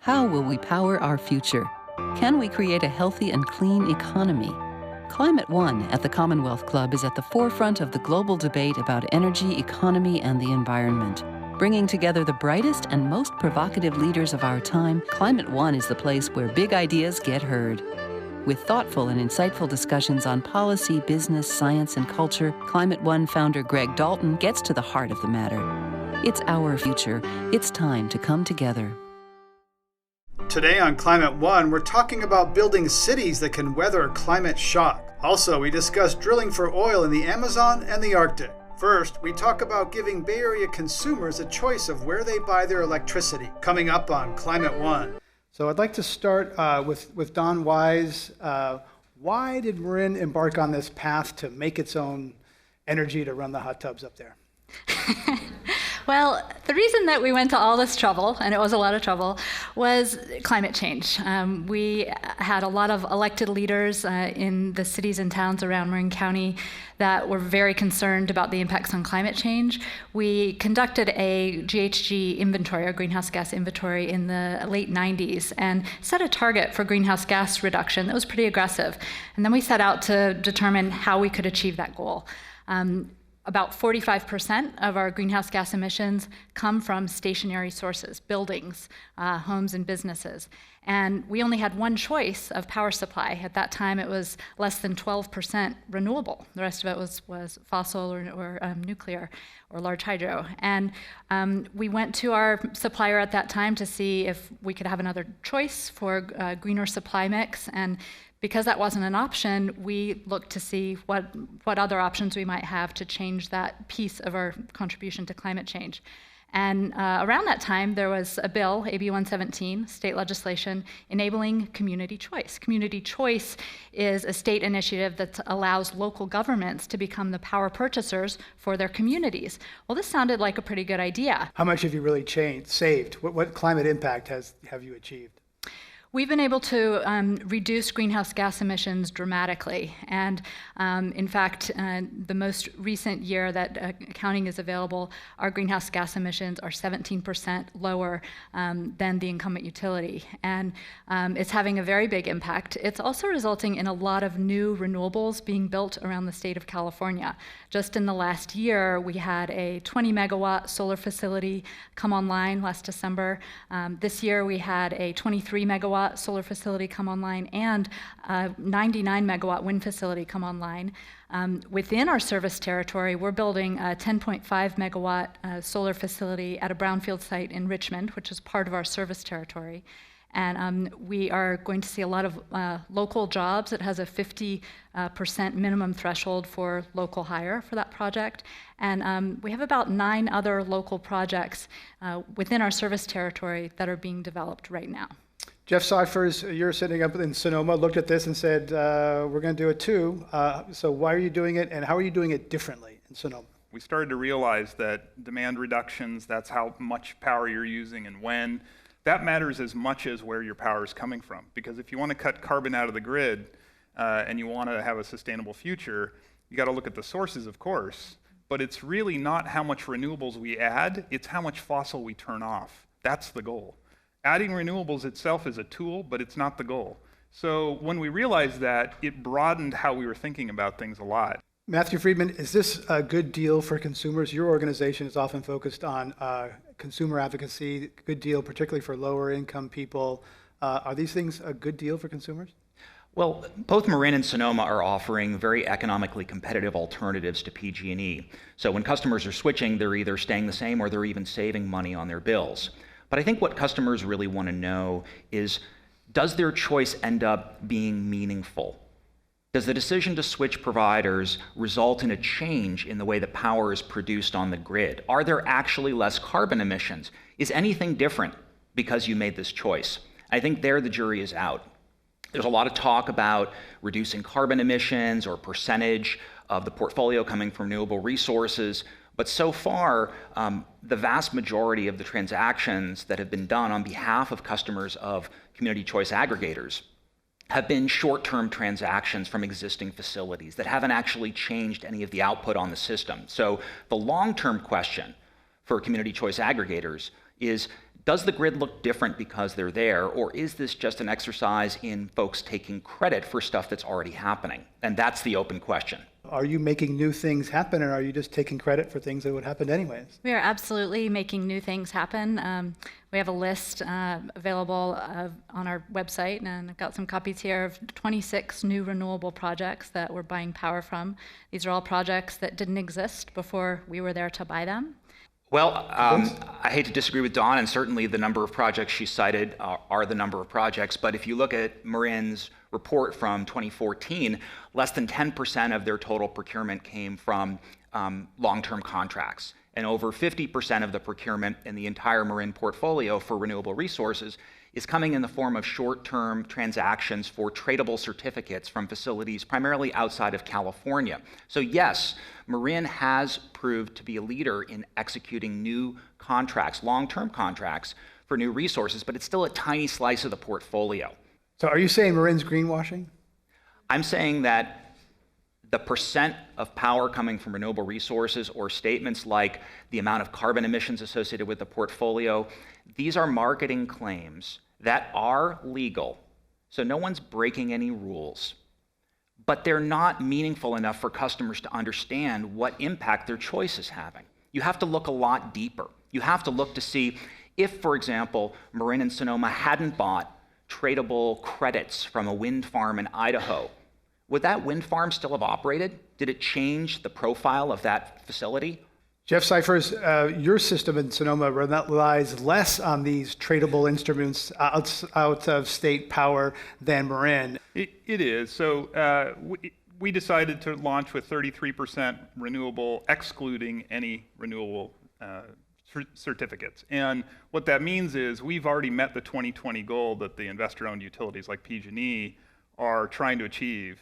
How will we power our future? Can we create a healthy and clean economy? Climate One at the Commonwealth Club is at the forefront of the global debate about energy, economy, and the environment. Bringing together the brightest and most provocative leaders of our time, Climate One is the place where big ideas get heard. With thoughtful and insightful discussions on policy, business, science, and culture, Climate One founder Greg Dalton gets to the heart of the matter. It's our future. It's time to come together. Today on Climate One, we're talking about building cities that can weather a climate shock. Also, we discuss drilling for oil in the Amazon and the Arctic. First, we talk about giving Bay Area consumers a choice of where they buy their electricity, coming up on Climate One. So I'd like to start with Don Wise. Why did Marin embark on this path to make its own energy to run the hot tubs up there? Well, the reason that we went to all this trouble, and it was a lot of trouble, was climate change. We had a lot of elected leaders in the cities and towns around Marin County that were very concerned about the impacts on climate change. We conducted a GHG inventory, or greenhouse gas inventory, in the late 90s and set a target for greenhouse gas reduction that was pretty aggressive. And then we set out to determine how we could achieve that goal. About 45% of our greenhouse gas emissions come from stationary sources, buildings, homes, and businesses. And we only had one choice of power supply. At that time, it was less than 12% renewable. The rest of it was fossil or nuclear or large hydro. And we went to our supplier at that time to see if we could have another choice for a greener supply mix. And because that wasn't an option, we looked to see what other options we might have to change that piece of our contribution to climate change. And around that time, there was a bill, AB 117, state legislation, enabling community choice. Community choice is a state initiative that allows local governments to become the power purchasers for their communities. Well, this sounded like a pretty good idea. How much have you really saved? What climate impact have you achieved? We've been able to reduce greenhouse gas emissions dramatically. And in fact, the most recent year that accounting is available, our greenhouse gas emissions are 17% lower than the incumbent utility. And it's having a very big impact. It's also resulting in a lot of new renewables being built around the state of California. Just in the last year, we had a 20 megawatt solar facility come online last December. This year, we had a 23 megawatt solar facility come online and a 99 megawatt wind facility come online. Within our service territory, we're building a 10.5 megawatt solar facility at a brownfield site in Richmond, which is part of our service territory. And we are going to see a lot of local jobs. It has a 50% minimum threshold for local hire for that project. And we have about 9 other local projects within our service territory that are being developed right now. Jeff Cyphers, you're sitting up in Sonoma, looked at this and said, we're going to do it too. So why are you doing it, and how are you doing it differently in Sonoma? We started to realize that demand reductions, that's how much power you're using and when, that matters as much as where your power is coming from. Because if you want to cut carbon out of the grid and you want to have a sustainable future, you got to look at the sources, of course, but it's really not how much renewables we add, it's how much fossil we turn off. That's the goal. Adding renewables itself is a tool, but it's not the goal. So when we realized that, it broadened how we were thinking about things a lot. Matthew Friedman, is this a good deal for consumers? Your organization is often focused on consumer advocacy, good deal particularly for lower income people. Are these things a good deal for consumers? Well, both Marin and Sonoma are offering very economically competitive alternatives to PG&E. So when customers are switching, they're either staying the same or they're even saving money on their bills. But I think what customers really want to know is, does their choice end up being meaningful? Does the decision to switch providers result in a change in the way that power is produced on the grid? Are there actually less carbon emissions? Is anything different because you made this choice? I think there the jury is out. There's a lot of talk about reducing carbon emissions or percentage of the portfolio coming from renewable resources. But so far, the vast majority of the transactions that have been done on behalf of customers of community choice aggregators have been short-term transactions from existing facilities that haven't actually changed any of the output on the system. So the long-term question for community choice aggregators is, Does the grid look different because they're there, or is this just an exercise in folks taking credit for stuff that's already happening? And that's the open question. Are you making new things happen, or are you just taking credit for things that would happen anyways? We are absolutely making new things happen. We have a list available on our website, and I've got some copies here of 26 new renewable projects that we're buying power from. These are all projects that didn't exist before we were there to buy them. Well, I hate to disagree with Dawn, and certainly the number of projects she cited are the number of projects, but if you look at Marin's report from 2014, less than 10% of their total procurement came from long-term contracts, and over 50% of the procurement in the entire Marin portfolio for renewable resources is coming in the form of short-term transactions for tradable certificates from facilities primarily outside of California. So yes, Marin has proved to be a leader in executing new contracts, long-term contracts for new resources, but it's still a tiny slice of the portfolio. So are you saying Marin's greenwashing? I'm saying that the percent of power coming from renewable resources, or statements like the amount of carbon emissions associated with the portfolio, these are marketing claims that are legal, so no one's breaking any rules, but they're not meaningful enough for customers to understand what impact their choice is having. You have to look a lot deeper. You have to look to see if, for example, Marin and Sonoma hadn't bought tradable credits from a wind farm in Idaho, would that wind farm still have operated? Did it change the profile of that facility? Jeff Cyphers, your system in Sonoma relies less on these tradable instruments out of state power than Marin. It is. So we decided to launch with 33% renewable, excluding any renewable certificates. And what that means is we've already met the 2020 goal that the investor-owned utilities like PG&E are trying to achieve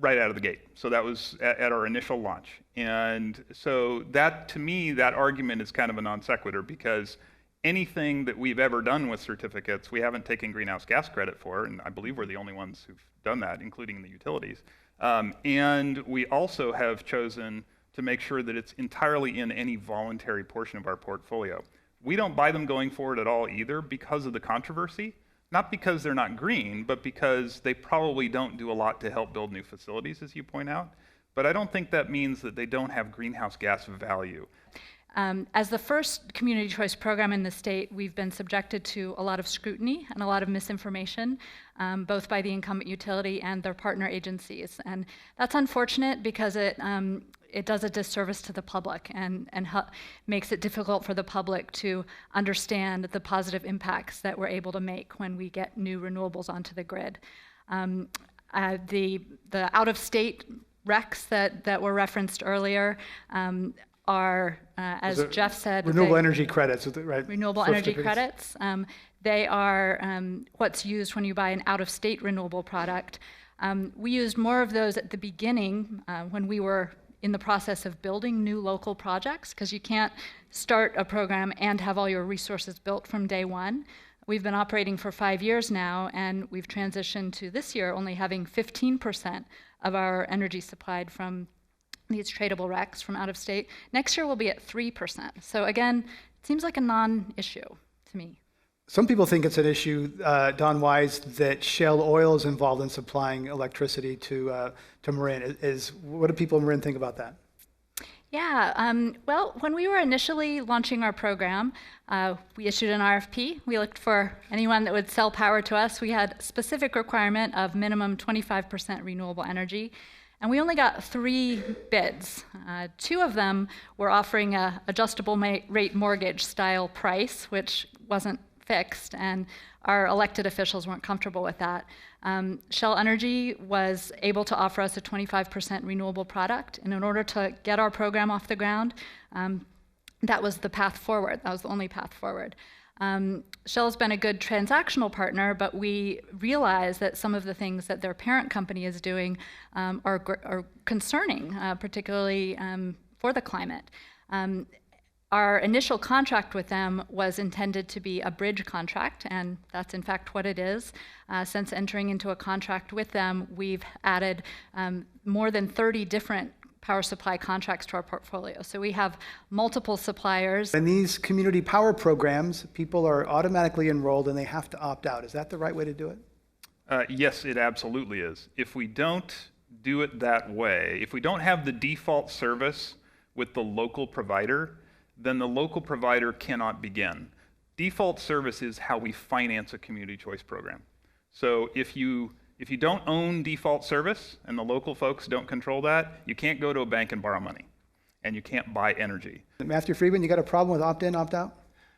right out of the gate. So that was at our initial launch. And so that, to me, that argument is kind of a non sequitur, because anything that we've ever done with certificates, we haven't taken greenhouse gas credit for, and I believe we're the only ones who've done that, including the utilities. And we also have chosen to make sure that it's entirely in any voluntary portion of our portfolio. We don't buy them going forward at all either because of the controversy. Not because they're not green, but because they probably don't do a lot to help build new facilities, as you point out. But I don't think that means that they don't have greenhouse gas value. As the first community choice program in the state, we've been subjected to a lot of scrutiny and a lot of misinformation, both by the incumbent utility and their partner agencies. And that's unfortunate because it does a disservice to the public and makes it difficult for the public to understand the positive impacts that we're able to make when we get new renewables onto the grid. The out-of-state RECs that were referenced earlier are, as Jeff said, renewable energy credits, right? Renewable energy credits. They are what's used when you buy an out-of-state renewable product. We used more of those at the beginning when we were in the process of building new local projects, because you can't start a program and have all your resources built from day one. We've been operating for 5 years now, and we've transitioned to this year only having 15% of our energy supplied from these tradable RECs from out of state. Next year we'll be at 3%. So again, it seems like a non-issue to me. Some people think it's an issue, Don Wise, that Shell Oil is involved in supplying electricity to Marin. What do people in Marin think about that? Yeah, well, when we were initially launching our program, we issued an RFP. We looked for anyone that would sell power to us. We had a specific requirement of minimum 25% renewable energy, and we only got 3 bids. 2 of them were offering a adjustable rate mortgage style price, which wasn't fixed, and our elected officials weren't comfortable with that. Shell Energy was able to offer us a 25% renewable product, and in order to get our program off the ground, that was the path forward. That was the only path forward. Shell's been a good transactional partner, but we realize that some of the things that their parent company is doing are concerning, particularly for the climate. Our initial contract with them was intended to be a bridge contract, and that's in fact what it is. Since entering into a contract with them, we've added more than 30 different power supply contracts to our portfolio. So we have multiple suppliers. In these community power programs, people are automatically enrolled and they have to opt out. Is that the right way to do it? Yes, it absolutely is. If we don't do it that way, if we don't have the default service with the local provider, then the local provider cannot begin. Default service is how we finance a community choice program. So if you don't own default service and the local folks don't control that, you can't go to a bank and borrow money, and you can't buy energy. Matthew Friedman, you got a problem with opt-in, opt-out?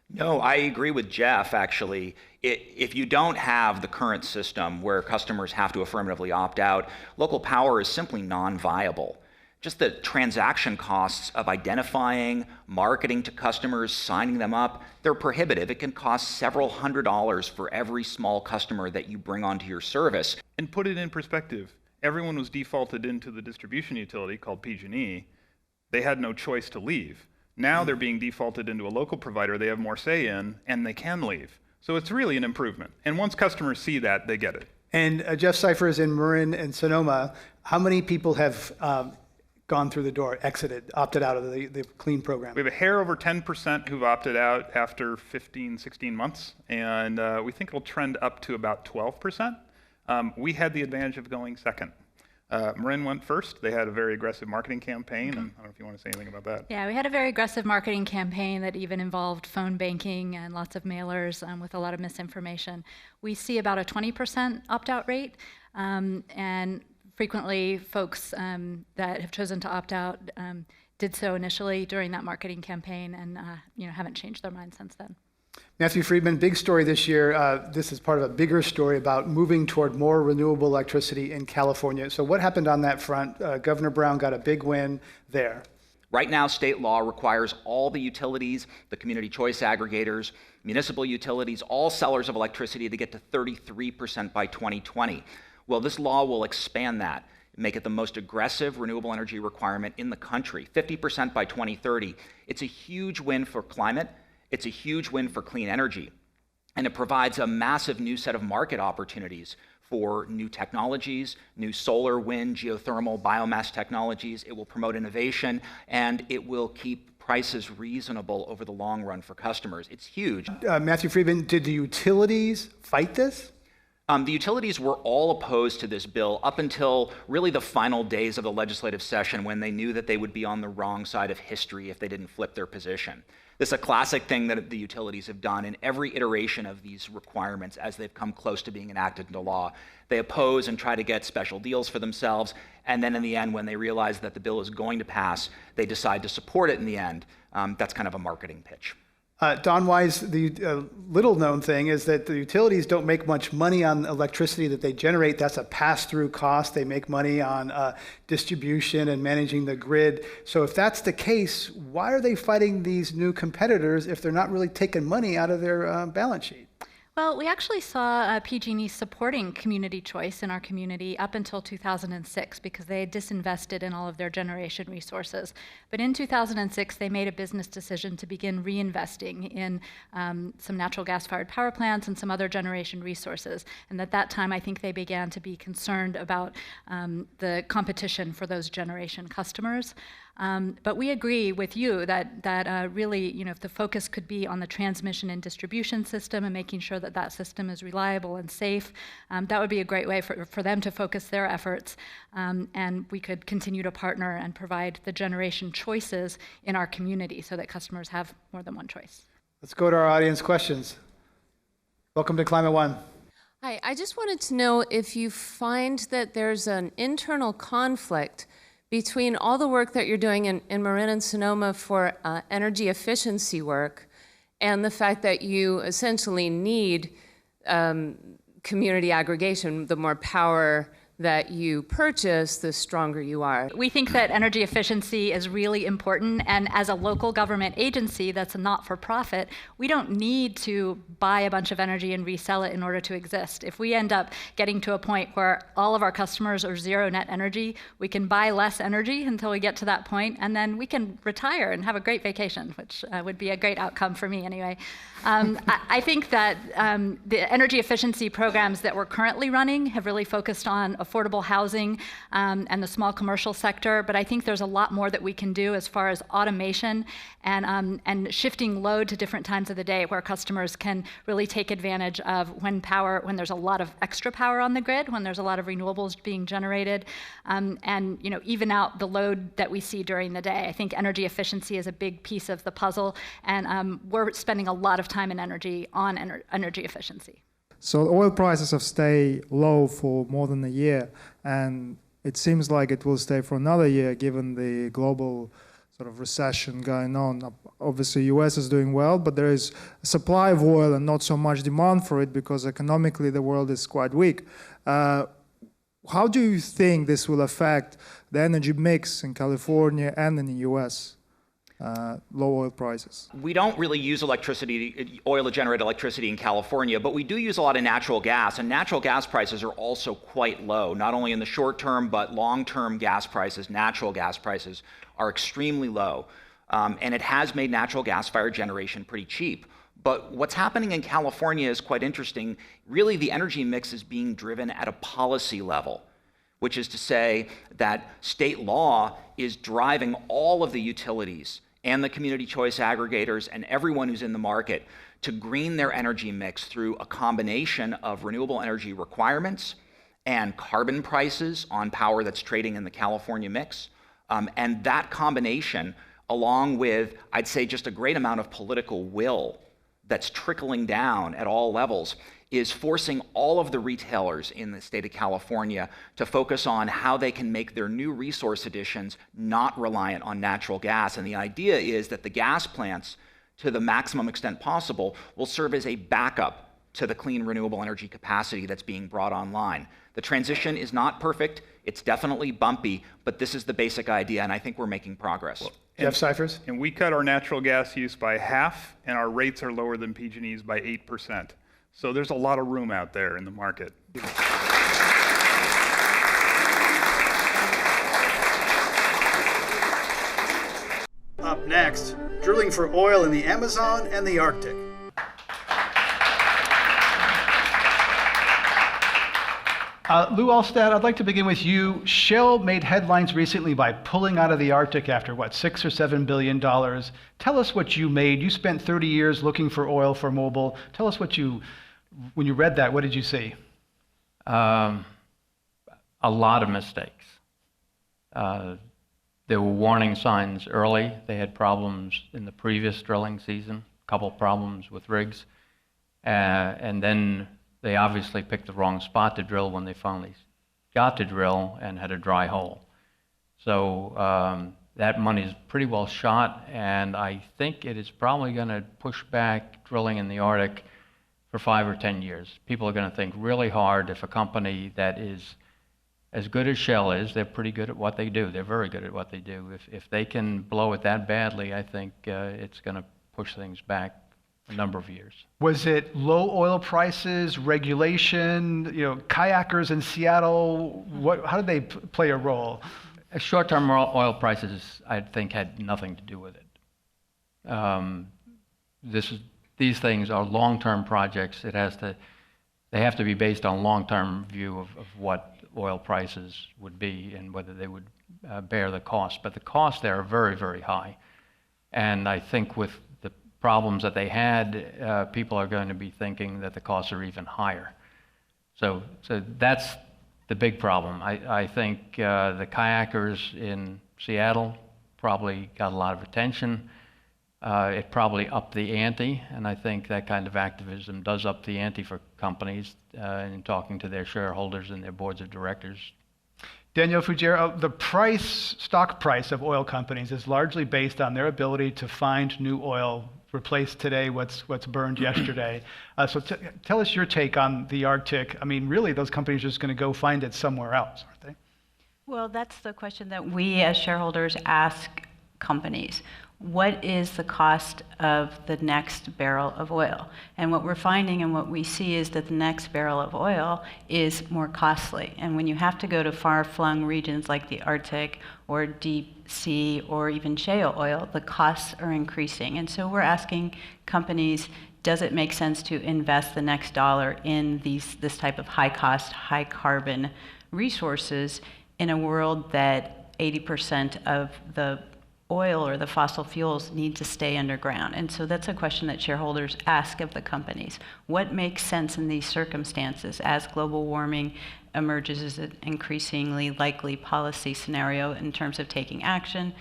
No, I agree with Jeff, actually. If you don't have the current system where customers have to affirmatively opt out, local power is simply non-viable. Just the transaction costs of identifying, marketing to customers, signing them up, they're prohibitive. It can cost several $100s for every small customer that you bring onto your service. And put it in perspective, everyone was defaulted into the distribution utility called PG&E. They had no choice to leave. Now they're being defaulted into a local provider they have more say in, and they can leave. So it's really an improvement. And once customers see that, they get it. And Jeff Cyphers in Marin and Sonoma, how many people have gone through the door, exited, opted out of the clean program? We have a hair over 10% who've opted out after 15, 16 months, and we think it'll trend up to about 12%. We had the advantage of going second. Marin went first. They had a very aggressive marketing campaign, and I don't know if you want to say anything about that. Yeah, we had a very aggressive marketing campaign that even involved phone banking and lots of mailers with a lot of misinformation. We see about a 20% opt-out rate, and frequently folks that have chosen to opt out did so initially during that marketing campaign and haven't changed their mind since then. Matthew Friedman, big story this year. This is part of a bigger story about moving toward more renewable electricity in California. So what happened on that front? Governor Brown got a big win there. Right now, state law requires all the utilities, the community choice aggregators, municipal utilities, all sellers of electricity to get to 33% by 2020. Well, this law will expand that, make it the most aggressive renewable energy requirement in the country, 50% by 2030. It's a huge win for climate. It's a huge win for clean energy. And it provides a massive new set of market opportunities for new technologies, new solar, wind, geothermal, biomass technologies. It will promote innovation, and it will keep prices reasonable over the long run for customers. It's huge. Matthew Friedman, did the utilities fight this? The utilities were all opposed to this bill up until really the final days of the legislative session, when they knew that they would be on the wrong side of history if they didn't flip their position. This is a classic thing that the utilities have done in every iteration of these requirements as they've come close to being enacted into law. They oppose and try to get special deals for themselves, and then in the end, when they realize that the bill is going to pass, they decide to support it in the end. That's kind of a marketing pitch. Don Wise, the little-known thing is that the utilities don't make much money on electricity that they generate. That's a pass-through cost. They make money on distribution and managing the grid. So if that's the case, why are they fighting these new competitors if they're not really taking money out of their balance sheet? Well, we actually saw PG&E supporting community choice in our community up until 2006 because they had disinvested in all of their generation resources. But in 2006, they made a business decision to begin reinvesting in some natural gas-fired power plants and some other generation resources. And at that time, I think they began to be concerned about the competition for those generation customers. But we agree with you that really, if the focus could be on the transmission and distribution system and making sure that that system is reliable and safe, that would be a great way for them to focus their efforts. And we could continue to partner and provide the generation choices in our community so that customers have more than one choice. Let's go to our audience questions. Welcome to Climate One. Hi, I just wanted to know if you find that there's an internal conflict between all the work that you're doing in Marin and Sonoma for energy efficiency work and the fact that you essentially need community aggregation. The more power that you purchase, the stronger you are. We think that energy efficiency is really important, and as a local government agency that's a not-for-profit, we don't need to buy a bunch of energy and resell it in order to exist. If we end up getting to a point where all of our customers are zero net energy, we can buy less energy until we get to that point, and then we can retire and have a great vacation, which would be a great outcome for me anyway. I think that the energy efficiency programs that we're currently running have really focused on affordable housing and the small commercial sector, but I think there's a lot more that we can do as far as automation and shifting load to different times of the day where customers can really take advantage of when there's a lot of extra power on the grid, when there's a lot of renewables being generated, and even out the load that we see during the day. I think energy efficiency is a big piece of the puzzle, and we're spending a lot of time and energy on energy efficiency. So oil prices have stayed low for more than a year, and it seems like it will stay for another year given the global sort of recession going on. Obviously, US is doing well, but there is a supply of oil and not so much demand for it because economically the world is quite weak. How do you think this will affect the energy mix in California and in the US? Low oil prices. We don't really use oil to generate electricity in California, but we do use a lot of natural gas, and natural gas prices are also quite low, not only in the short term, but long-term gas prices, natural gas prices are extremely low. And it has made natural gas-fired generation pretty cheap. But what's happening in California is quite interesting. Really, the energy mix is being driven at a policy level, which is to say that state law is driving all of the utilities and the community choice aggregators and everyone who's in the market to green their energy mix through a combination of renewable energy requirements and carbon prices on power that's trading in the California mix. And that combination, along with, I'd say, just a great amount of political will that's trickling down at all levels, is forcing all of the retailers in the state of California to focus on how they can make their new resource additions not reliant on natural gas. And the idea is that the gas plants, to the maximum extent possible, will serve as a backup to the clean renewable energy capacity that's being brought online. The transition is not perfect, it's definitely bumpy, but this is the basic idea, and I think we're making progress. Jeff Cyphers? And we cut our natural gas use by half, and our rates are lower than PG&E's by 8%. So there's a lot of room out there in the market. Up next, drilling for oil in the Amazon and the Arctic. Lou Alstad, I'd like to begin with you. Shell made headlines recently by pulling out of the Arctic after, $6 or $7 billion. Tell us what you made. You spent 30 years looking for oil for Mobil. Tell us when you read that, what did you see? A lot of mistakes. There were warning signs early. They had problems in the previous drilling season, a couple problems with rigs. And then they obviously picked the wrong spot to drill when they finally got to drill and had a dry hole. So that money is pretty well shot, and I think it is probably going to push back drilling in the Arctic for 5 or 10 years. People are going to think really hard if a company that is as good as Shell is, they're pretty good at what they do. They're very good at what they do. If they can blow it that badly, I think it's going to push things back a number of years. Was it low oil prices, regulation, kayakers in Seattle? How did they play a role? Short-term oil prices, I think, had nothing to do with it. These things are long-term projects. They have to be based on long-term view of what oil prices would be and whether they would bear the cost. But the costs there are very, very high. And I think with the problems that they had, people are going to be thinking that the costs are even higher. So that's the big problem. I think the kayakers in Seattle probably got a lot of attention. It probably upped the ante, and I think that kind of activism does up the ante for companies in talking to their shareholders and their boards of directors. Daniel Fugero, the stock price of oil companies is largely based on their ability to find new oil, replace today what's burned yesterday. So tell us your take on the Arctic. I mean, really, those companies are just going to go find it somewhere else, aren't they? Well, that's the question that we as shareholders ask companies. What is the cost of the next barrel of oil? And what we're finding and what we see is that the next barrel of oil is more costly. And when you have to go to far-flung regions like the Arctic or deep sea or even shale oil, the costs are increasing. And so we're asking companies, does it make sense to invest the next dollar in this type of high-cost, high-carbon resources in a world that 80% of the oil or the fossil fuels need to stay underground. And so that's a question that shareholders ask of the companies. What makes sense in these circumstances as global warming emerges as an increasingly likely policy scenario in terms of taking action?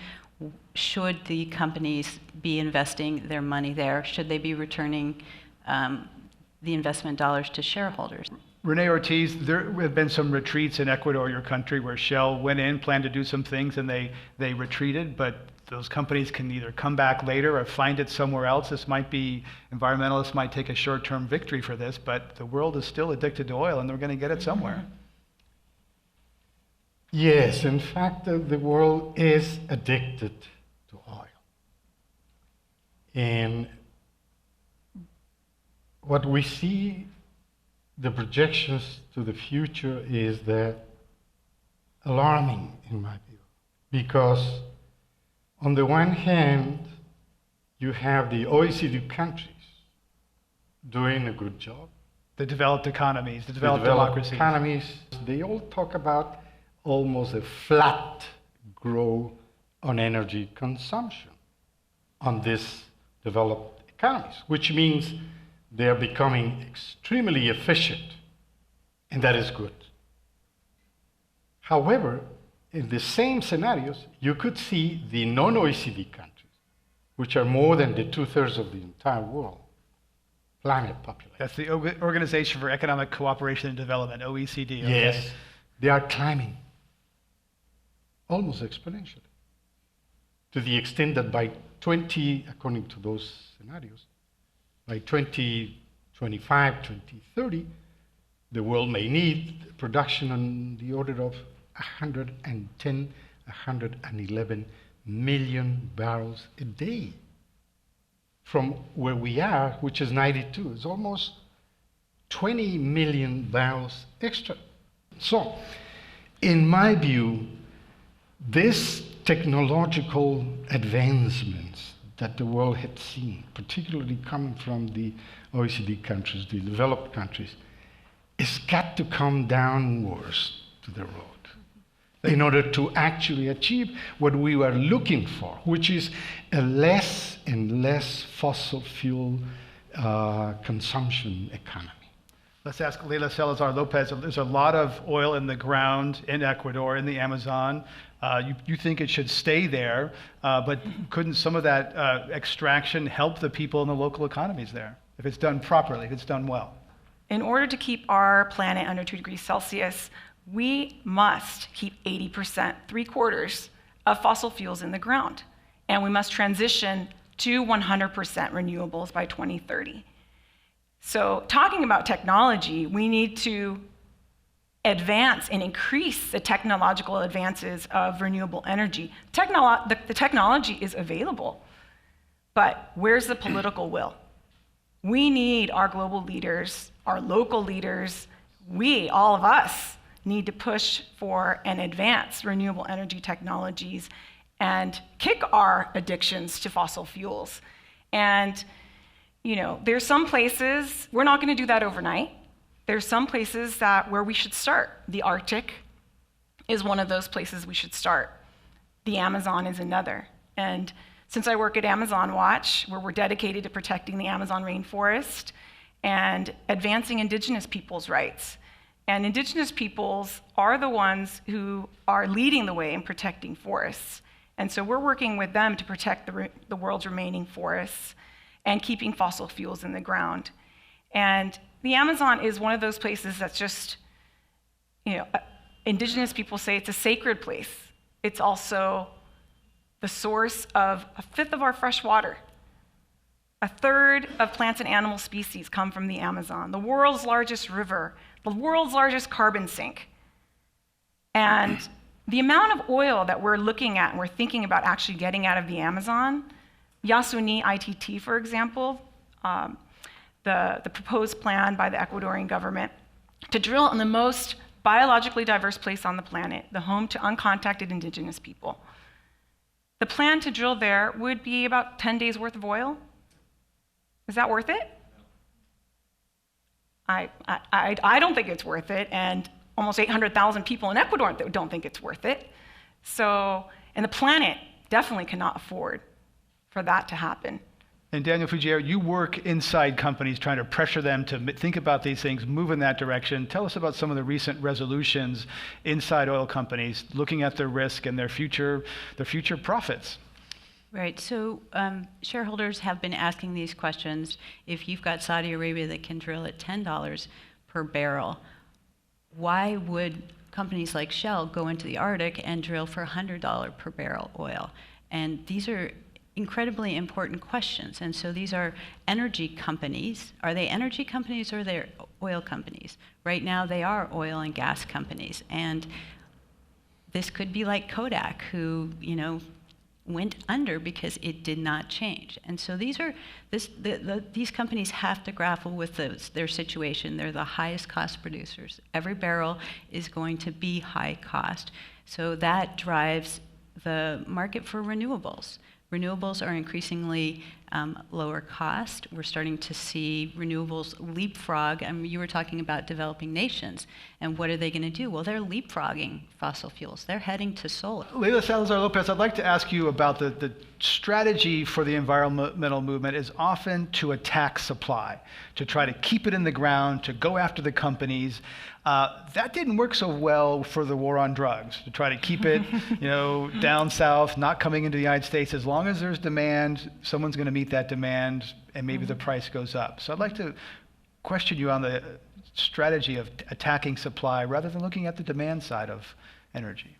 Should the companies be investing their money there? Should they be returning the investment dollars to shareholders? Renee Ortiz, there have been some retreats in Ecuador, your country, where Shell went in, planned to do some things, and they retreated, but those companies can either come back later or find it somewhere else. This might be, environmentalists might take a short-term victory for this, but the world is still addicted to oil, and they're going to get it somewhere. Yes, in fact, the world is addicted to oil. And what we see, the projections to the future is that alarming, in my view, because on the one hand, you have the OECD countries doing a good job. The developed economies, the developed democracies. Economies, they all talk about almost a flat growth on energy consumption on these developed economies, which means they are becoming extremely efficient, and that is good. However, in the same scenarios, you could see the non-OECD countries, which are more than the 2/3 of the entire world, planet population. That's the Organization for Economic Cooperation and Development, OECD. Okay. Yes, they are climbing almost exponentially, to the extent that by according to those scenarios, by 2025, 2030, the world may need production on the order of 110, 111 million barrels a day. From where we are, which is 92, it's almost 20 million barrels extra. So, in my view, these technological advancements that the world had seen, particularly coming from the OECD countries, the developed countries, it's got to come downwards to the road in order to actually achieve what we were looking for, which is a less and less fossil fuel consumption economy. Let's ask Leila Salazar Lopez. There's a lot of oil in the ground in Ecuador, in the Amazon. You think it should stay there, but couldn't some of that extraction help the people in the local economies there, if it's done properly, if it's done well? In order to keep our planet under 2 degrees Celsius, we must keep 80%, 3/4 of fossil fuels in the ground. And we must transition to 100% renewables by 2030. So talking about technology, we need to advance and increase the technological advances of renewable energy. The technology is available, but where's the political will? We need our global leaders, our local leaders, all of us, need to push for and advance renewable energy technologies and kick our addictions to fossil fuels. And, there's some places, we're not going to do that overnight. There's some places where we should start. The Arctic is one of those places we should start. The Amazon is another. And since I work at Amazon Watch, where we're dedicated to protecting the Amazon rainforest and advancing indigenous peoples' rights, and indigenous peoples are the ones who are leading the way in protecting forests. And so we're working with them to protect the world's remaining forests and keeping fossil fuels in the ground. And the Amazon is one of those places that's just, indigenous people say it's a sacred place. It's also the source of 1/5 of our fresh water. 1/3 of plants and animal species come from the Amazon, the world's largest river, the world's largest carbon sink. And the amount of oil that we're looking at and we're thinking about actually getting out of the Amazon, Yasuni ITT, for example, the proposed plan by the Ecuadorian government to drill in the most biologically diverse place on the planet, the home to uncontacted indigenous people. The plan to drill there would be about 10 days worth of oil. Is that worth it? I don't think it's worth it, and almost 800,000 people in Ecuador that don't think it's worth it. So, and the planet definitely cannot afford for that to happen. And Daniel Fugere, you work inside companies trying to pressure them to think about these things, move in that direction. Tell us about some of the recent resolutions inside oil companies, looking at their risk and their future profits. Right, so shareholders have been asking these questions. If you've got Saudi Arabia that can drill at $10 per barrel, why would companies like Shell go into the Arctic and drill for $100 per barrel oil? And these are incredibly important questions. And so these are energy companies. Are they energy companies or are they oil companies? Right now they are oil and gas companies. And this could be like Kodak, who, went under because it did not change. And so these companies have to grapple with their situation. They're the highest cost producers. Every barrel is going to be high cost. So that drives the market for renewables. Renewables are increasingly lower cost. We're starting to see renewables leapfrog. You were talking about developing nations, and what are they going to do? Well, they're leapfrogging fossil fuels. They're heading to solar. Leila Salazar-Lopez, I'd like to ask you about the strategy for the environmental movement is often to attack supply, to try to keep it in the ground, to go after the companies. That didn't work so well for the war on drugs, to try to keep it down south, not coming into the United States. As long as there's demand, someone's going to meet that demand, and maybe the price goes up. So I'd like to question you on the strategy of attacking supply rather than looking at the demand side of energy.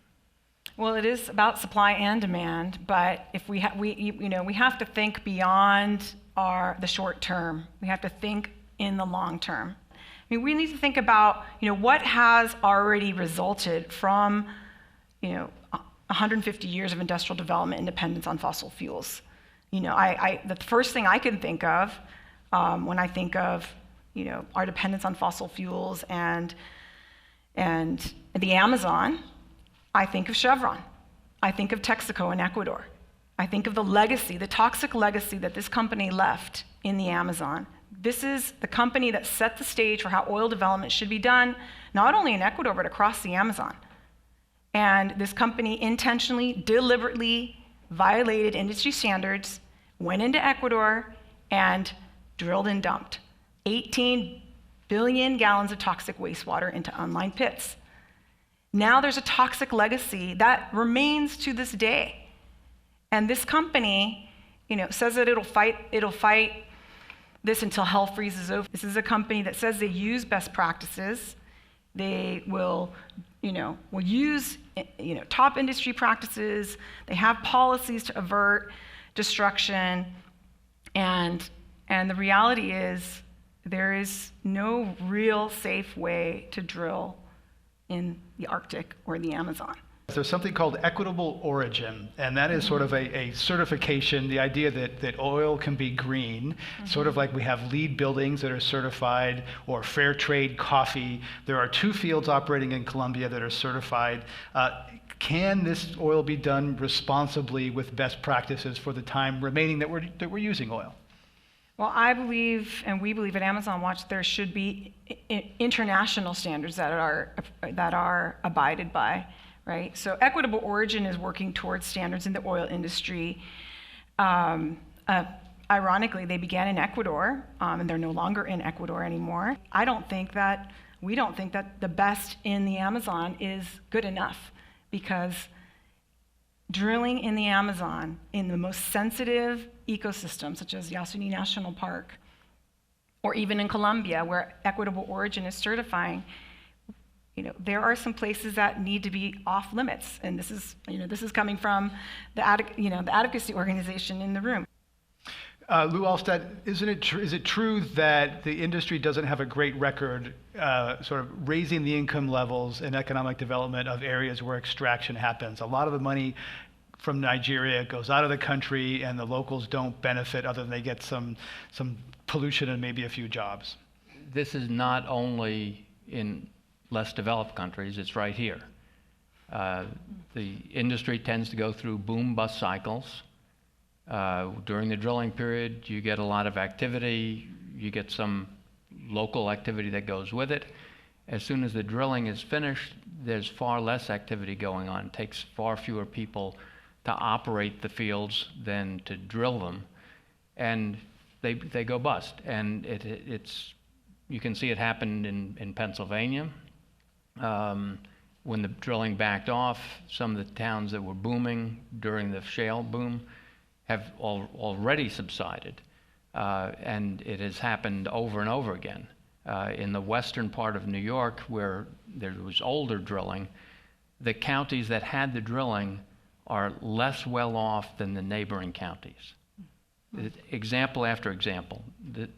Well, it is about supply and demand, but if we have to think beyond the short term. We have to think in the long term. I mean, we need to think about, what has already resulted from, 150 years of industrial development and dependence on fossil fuels. The first thing I can think of when I think of, our dependence on fossil fuels and the Amazon, I think of Chevron. I think of Texaco in Ecuador. I think of the legacy, the toxic legacy that this company left in the Amazon. This is the company that set the stage for how oil development should be done, not only in Ecuador, but across the Amazon. And this company intentionally, deliberately violated industry standards, went into Ecuador, and drilled and dumped 18 billion gallons of toxic wastewater into unlined pits. Now there's a toxic legacy that remains to this day. And this company, says that it'll fight this until hell freezes over. This is a company that says they use best practices. They will use, top industry practices. They have policies to avert destruction. And the reality is there is no real safe way to drill in the Arctic or the Amazon. There's something called equitable origin, and that is sort of a certification, the idea that oil can be green, sort of like we have LEED buildings that are certified, or fair trade coffee. There are 2 fields operating in Colombia that are certified. Can this oil be done responsibly with best practices for the time remaining that we're using oil? Well, I believe, and we believe at Amazon Watch, there should be international standards that are abided by. Right? So Equitable Origin is working towards standards in the oil industry. Ironically, they began in Ecuador, and they're no longer in Ecuador anymore. We don't think that the best in the Amazon is good enough, because drilling in the Amazon, in the most sensitive ecosystems, such as Yasuni National Park, or even in Colombia, where Equitable Origin is certifying, there are some places that need to be off limits, and this is coming from the advocacy organization in the room. Lou Alstead, is it true that the industry doesn't have a great record sort of raising the income levels and economic development of areas where extraction happens? A lot of the money from Nigeria goes out of the country, and the locals don't benefit other than they get some pollution and maybe a few jobs. This is not only in less developed countries, it's right here. The industry tends to go through boom-bust cycles. During the drilling period, you get a lot of activity, you get some local activity that goes with it, As soon as the drilling is finished, there's far less activity going on. It takes far fewer people to operate the fields than to drill them, and they go bust. And it's you can see it happen in Pennsylvania. When the drilling backed off, some of the towns that were booming during the shale boom have already subsided, and it has happened over and over again. In the western part of New York, where there was older drilling, the counties that had the drilling are less well off than the neighboring counties. Example after example. The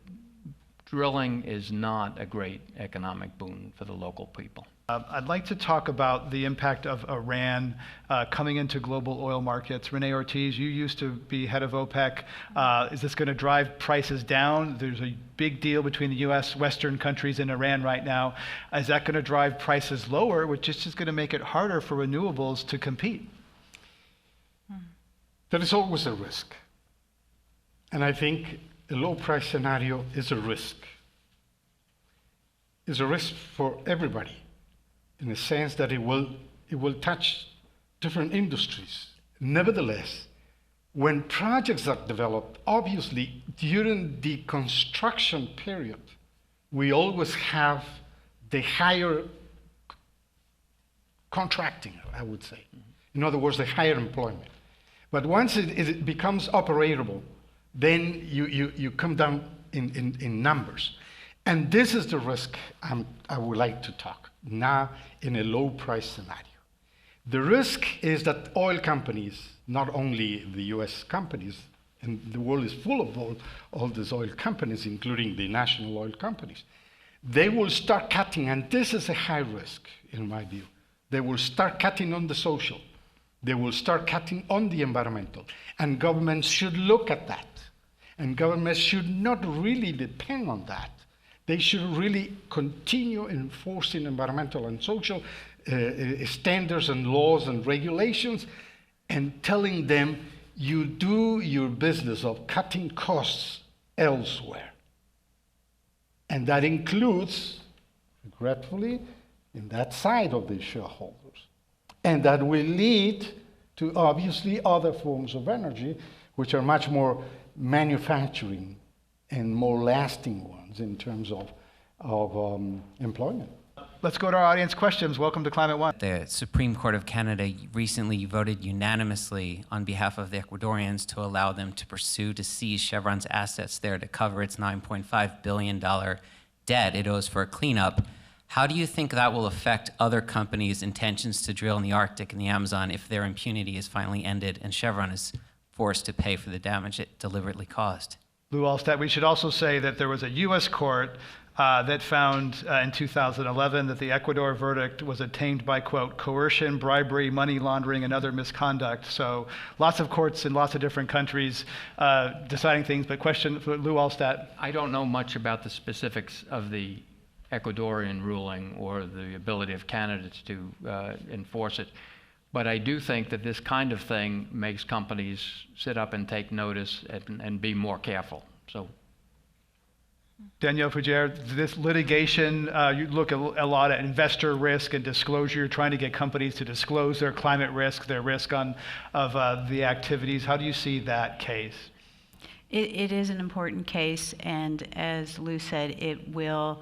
drilling is not a great economic boon for the local people. I'd like to talk about the impact of Iran coming into global oil markets. Renee Ortiz, you used to be head of OPEC. Is this going to drive prices down? There's a big deal between the U.S., Western countries, and Iran right now. Is that going to drive prices lower, which is just going to make it harder for renewables to compete? There is always a risk. And I think a low price scenario is a risk. It's a risk for everybody, in the sense that it will touch different industries. Nevertheless, when projects are developed, obviously during the construction period, we always have the higher contracting, I would say. In other words, the higher employment. But once it becomes operable, then you come down in numbers. And this is the risk I would like to talk now in a low price scenario. The risk is that oil companies, not only the US companies, and the world is full of all these oil companies, including the national oil companies, they will start cutting, and this is a high risk in my view. They will start cutting on the social. They will start cutting on the environmental. And governments should look at that. And governments should not really depend on that. They should really continue enforcing environmental and social standards and laws and regulations, and telling them, you do your business of cutting costs elsewhere. And that includes, regretfully, in that side of the shareholders. And that will lead to, obviously, other forms of energy, which are much more manufacturing and more lasting ones in terms of employment. Let's go to our audience questions. Welcome to Climate One. The Supreme Court of Canada recently voted unanimously on behalf of the Ecuadorians to allow them to seize Chevron's assets there to cover its $9.5 billion debt it owes for a cleanup. How do you think that will affect other companies' intentions to drill in the Arctic and the Amazon if their impunity is finally ended and Chevron is forced to pay for the damage it deliberately caused? Lou Alstead, we should also say that there was a U.S. court that found in 2011 that the Ecuador verdict was attained by, quote, coercion, bribery, money laundering, and other misconduct. So lots of courts in lots of different countries deciding things, but question for Lou Alstead. I don't know much about the specifics of the Ecuadorian ruling or the ability of Canada to enforce it. But I do think that this kind of thing makes companies sit up and take notice and be more careful. So, Danielle Fougere, this litigation, you look a lot at investor risk and disclosure. You're trying to get companies to disclose their climate risk, their risk of the activities. How do you see that case? It is an important case, and as Lou said, it will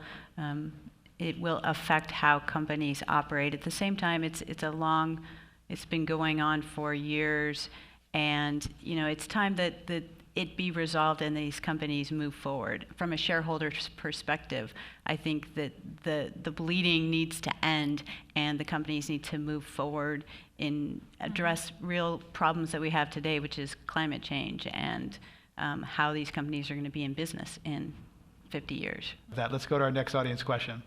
affect how companies operate. At the same time, it's been going on for years, and it's time that it be resolved and these companies move forward. From a shareholder's perspective, I think that the bleeding needs to end, and the companies need to move forward and address real problems that we have today, which is climate change and how these companies are going to be in business in 50 years. Let's go to our next audience question.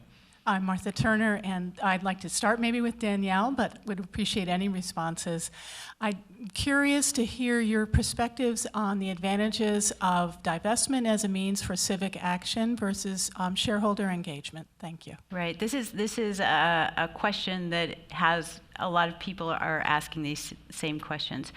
I'm Martha Turner, and I'd like to start maybe with Danielle, but would appreciate any responses. I'm curious to hear your perspectives on the advantages of divestment as a means for civic action versus shareholder engagement. Thank you. Right. This is a question that has a lot of people are asking these same questions.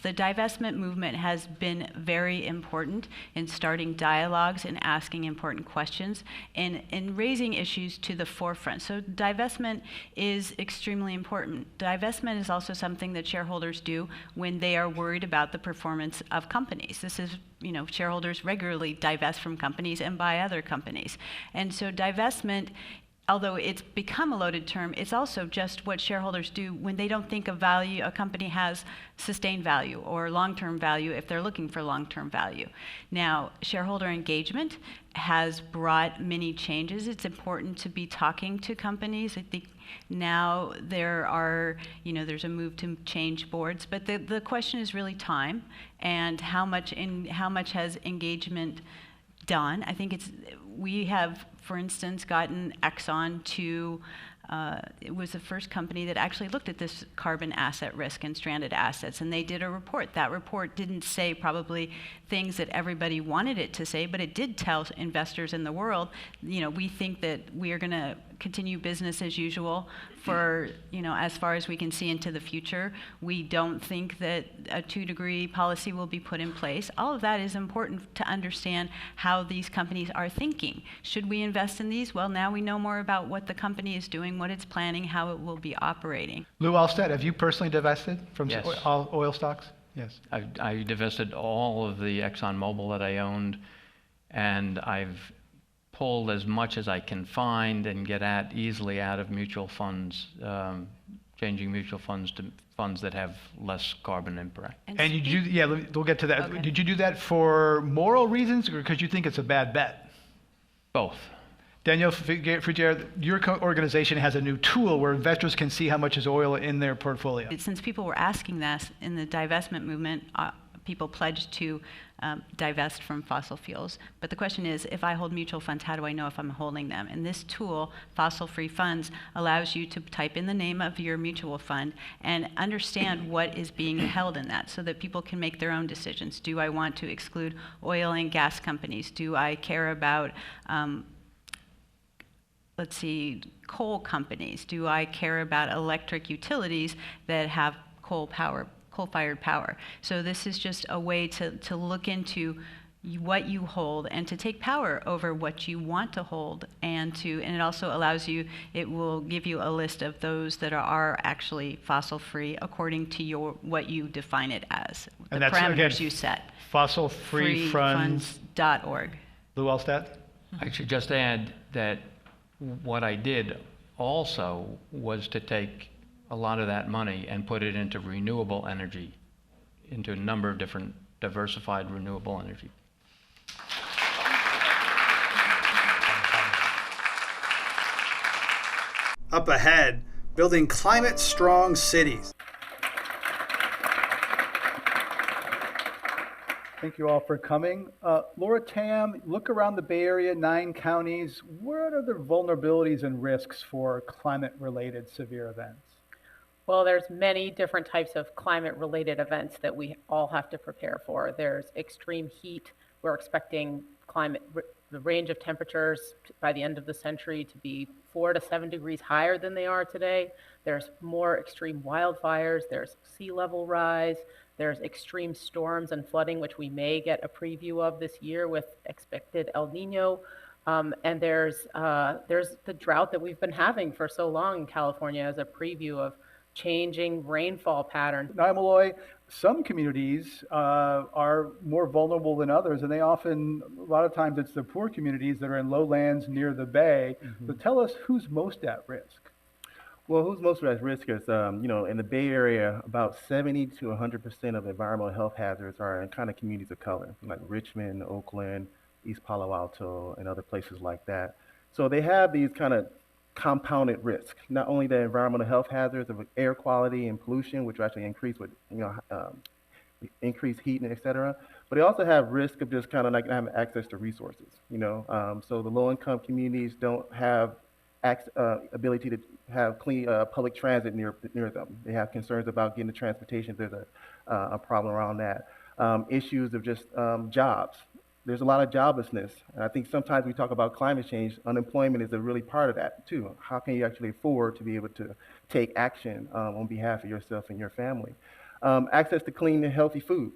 The divestment movement has been very important in starting dialogues and asking important questions and raising issues to the forefront. So divestment is extremely important. Divestment is also something that shareholders do when they are worried about the performance of companies. This is, shareholders regularly divest from companies and buy other companies. And so divestment, although it's become a loaded term, it's also just what shareholders do when they don't think a company has sustained value or long-term value if they're looking for long-term value. Now, shareholder engagement has brought many changes. It's important to be talking to companies. I think now there's a move to change boards, but the question is really time and how much has engagement done. I think we have, for instance, gotten Exxon to, it was the first company that actually looked at this carbon asset risk and stranded assets, and they did a report. That report didn't say probably things that everybody wanted it to say, but it did tell investors in the world, we think that we are going to continue business as usual for, as far as we can see into the future. We don't think that a 2-degree policy will be put in place. All of that is important to understand how these companies are thinking. Should we invest in these? Well, now we know more about what the company is doing, what it's planning, how it will be operating. Lou Alstead, have you personally divested from Yes. oil stocks? Yes. I divested all of the ExxonMobil that I owned, and I've pulled as much as I can find and get easily out of mutual funds, changing mutual funds to funds that have less carbon impact. And we'll get to that. Okay. Did you do that for moral reasons or because you think it's a bad bet? Both. Danielle Frigier, your organization has a new tool where investors can see how much is oil in their portfolio. Since people were asking this in the divestment movement, people pledged to divest from fossil fuels. But the question is, if I hold mutual funds, how do I know if I'm holding them? And this tool, Fossil-Free Funds, allows you to type in the name of your mutual fund and understand what is being held in that so that people can make their own decisions. Do I want to exclude oil and gas companies? Do I care about coal companies? Do I care about electric utilities that have coal-fired power? So this is just a way to look into what you hold and to take power over what you want to hold, and it also it will give you a list of those that are actually fossil-free according to what you define it as, the parameters you set. Fossilfreefunds.org. Lou Alstead? I should just add that what I did also was to take a lot of that money and put it into renewable energy, into a number of different diversified renewable energy. Up ahead, building climate-strong cities. Thank you all for coming. Laura Tam, look around the Bay Area, 9 counties. What are the vulnerabilities and risks for climate-related severe events? Well, there's many different types of climate-related events that we all have to prepare for. There's extreme heat. We're expecting the range of temperatures by the end of the century to be 4 to 7 degrees higher than they are today. There's more extreme wildfires. There's sea level rise. There's extreme storms and flooding, which we may get a preview of this year with expected El Nino. And there's the drought that we've been having for so long in California as a preview of changing rainfall patterns. Now, Malloy, some communities are more vulnerable than others, and a lot of times it's the poor communities that are in lowlands near the bay. Mm-hmm. So tell us who's most at risk. Well, who's most at risk is, in the Bay Area, about 70 to 100% of environmental health hazards are in kind of communities of color, like Richmond, Oakland, East Palo Alto, and other places like that. So they have these kind of compounded risks, not only the environmental health hazards of air quality and pollution, which will actually increase with, increased heat and et cetera, but they also have risk of just kind of like not having access to resources, So the low-income communities don't have ability to have clean public transit near them. They have concerns about getting the transportation. There's a problem around that. Issues of just jobs. There's a lot of joblessness. And I think sometimes we talk about climate change, unemployment is a really part of that too. How can you actually afford to be able to take action on behalf of yourself and your family? Access to clean and healthy food,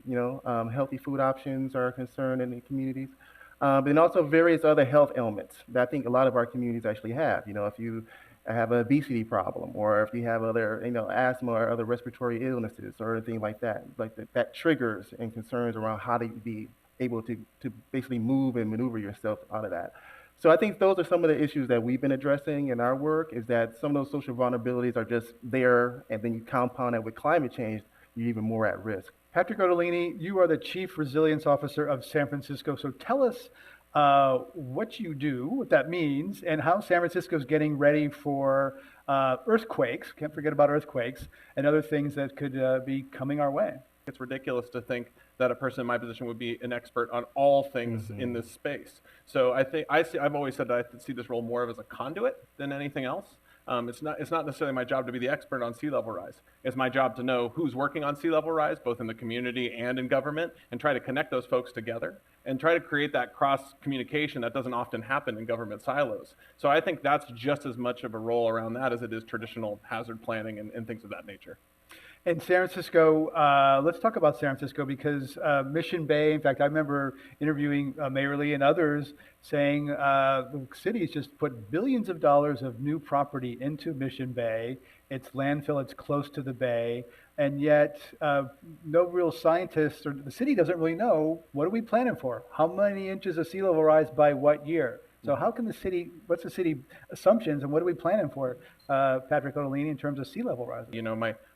healthy food options are a concern in the communities. And also various other health ailments that I think a lot of our communities actually have. If you have an obesity problem, or if you have other, asthma or other respiratory illnesses or anything like that, that triggers and concerns around how to be able to basically move and maneuver yourself out of that. So I think those are some of the issues that we've been addressing in our work, is that some of those social vulnerabilities are just there, and then you compound that with climate change, you're even more at risk. Patrick Ottolini, you are the Chief Resilience Officer of San Francisco. So tell us what you do, what that means, and how San Francisco is getting ready for earthquakes. Can't forget about earthquakes and other things that could be coming our way. It's ridiculous to think that a person in my position would be an expert on all things in this space. So I've always said that I see this role more of as a conduit than anything else. It's not necessarily my job to be the expert on sea level rise. It's my job to know who's working on sea level rise, both in the community and in government, and try to connect those folks together and try to create that cross communication that doesn't often happen in government silos. So I think that's just as much of a role around that as it is traditional hazard planning and things of that nature. In San Francisco, let's talk about San Francisco, because Mission Bay, in fact, I remember interviewing Mayor Lee and others saying the city's just put billions of dollars of new property into Mission Bay. It's landfill, it's close to the bay, and yet no real scientists, or the city doesn't really know, what are we planning for? How many inches of sea level rise by what year? So how can the city, what's the city assumptions, and what are we planning for, Patrick Ottolini, in terms of sea level rise?